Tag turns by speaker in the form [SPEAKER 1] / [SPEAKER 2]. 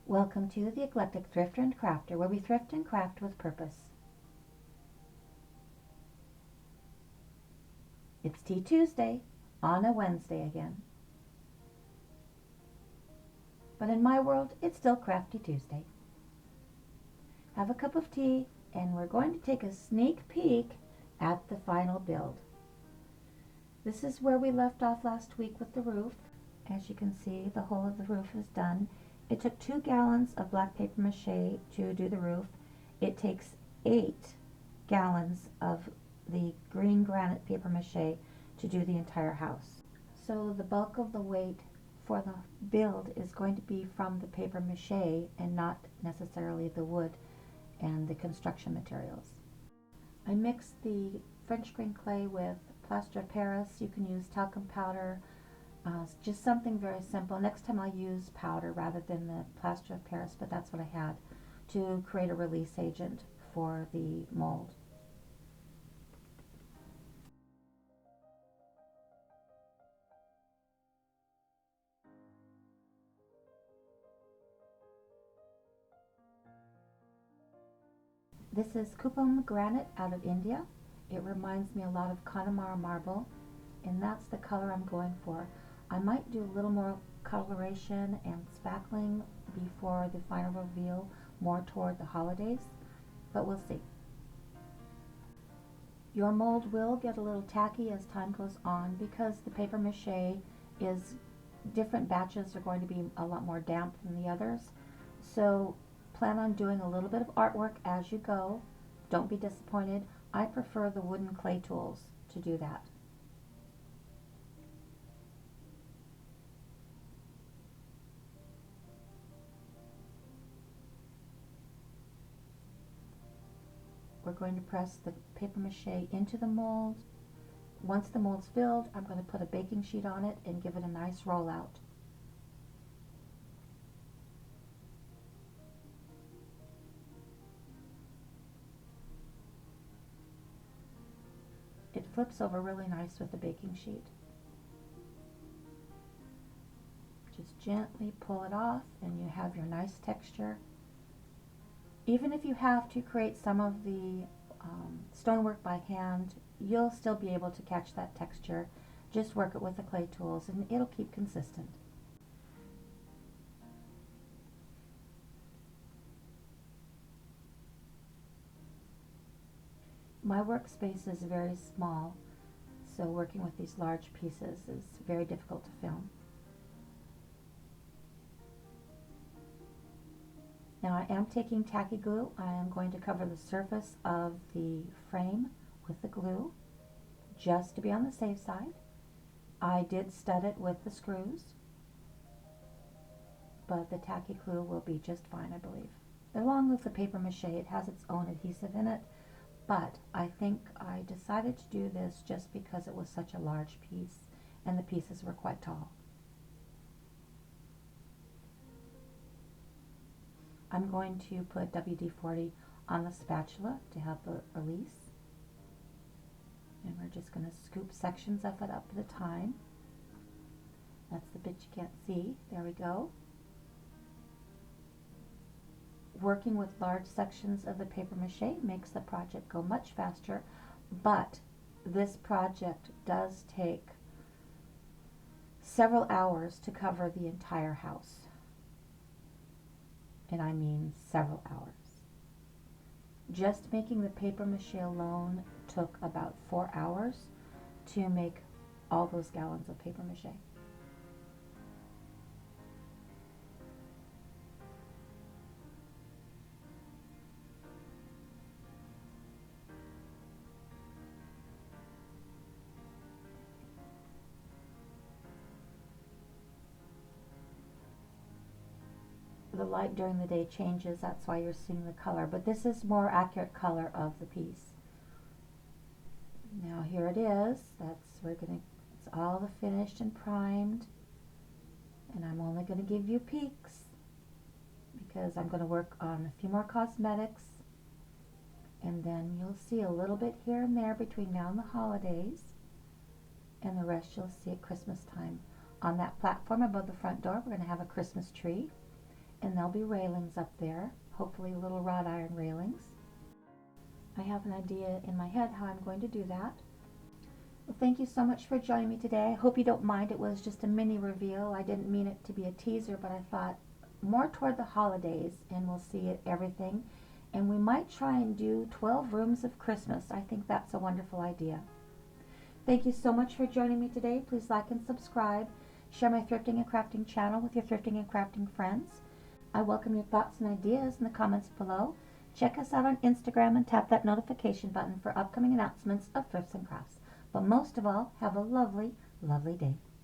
[SPEAKER 1] Welcome to the Eclectic Thrifter and Crafter, where we thrift and craft with purpose. It's Tea Tuesday on a Wednesday again. But in my world, it's still Crafty Tuesday. Have a cup of tea, and we're going to take a sneak peek at the final build. This is where we left off last week with the roof. As you can see, the whole of the roof is done. It took 2 gallons of black paper mache to do the roof. It takes 8 gallons of the green granite paper mache to do the entire house. So the bulk of the weight for the build is going to be from the paper mache and not necessarily the wood and the construction materials. I mixed the French green clay with plaster of Paris. You can use talcum powder, just something very simple. Next time I'll use powder rather than the plaster of Paris, but that's what I had to create a release agent for the mold. This is Kupam granite out of India. It reminds me a lot of Connemara marble, and that's the color I'm going for. I might do a little more coloration and spackling before the final reveal, more toward the holidays, but we'll see. Your mold will get a little tacky as time goes on because the paper mache is, different batches are going to be a lot more damp than the others. So plan on doing a little bit of artwork as you go. Don't be disappointed. I prefer the wooden clay tools to do that. We're going to press the paper mache into the mold. Once the mold's filled, I'm going to put a baking sheet on it and give it a nice roll out. It flips over really nice with the baking sheet. Just gently pull it off and you have your nice texture. Even if you have to create some of the stonework by hand, you'll still be able to catch that texture. Just work it with the clay tools and it'll keep consistent. My workspace is very small, so working with these large pieces is very difficult to film. Now I am taking tacky glue. I am going to cover the surface of the frame with the glue, just to be on the safe side. I did stud it with the screws, but the tacky glue will be just fine, I believe. Along with the paper mache, it has its own adhesive in it, but I think I decided to do this just because it was such a large piece and the pieces were quite tall. I'm going to put WD-40 on the spatula to help it release. And we're just going to scoop sections of it up at a time. That's the bit you can't see. There we go. Working with large sections of the paper mache makes the project go much faster, but this project does take several hours to cover the entire house. And I mean several hours. Just making the paper mache alone took about 4 hours to make all those gallons of paper mache. The light during the day changes, that's why you're seeing the color, but this is more accurate color of the piece. Now here it is. It's all finished and primed, and I'm only going to give you peeks because I'm going to work on a few more cosmetics, and then you'll see a little bit here and there between now and the holidays, and the rest you'll see at Christmas time. On that platform above the front door, we're going to have a Christmas tree. and there'll be railings up there, hopefully little wrought iron railings. I have an idea in my head how I'm going to do that. Well, thank you so much for joining me today. I hope you don't mind. It was just a mini reveal. I didn't mean it to be a teaser, but I thought more toward the holidays, and we'll see everything. And we might try and do 12 rooms of Christmas. I think that's a wonderful idea. Thank you so much for joining me today. Please like and subscribe. Share my Thrifting and Crafting channel with your Thrifting and Crafting friends. I welcome your thoughts and ideas in the comments below. Check us out on Instagram and tap that notification button for upcoming announcements of thrifts and crafts. But most of all, have a lovely, lovely day.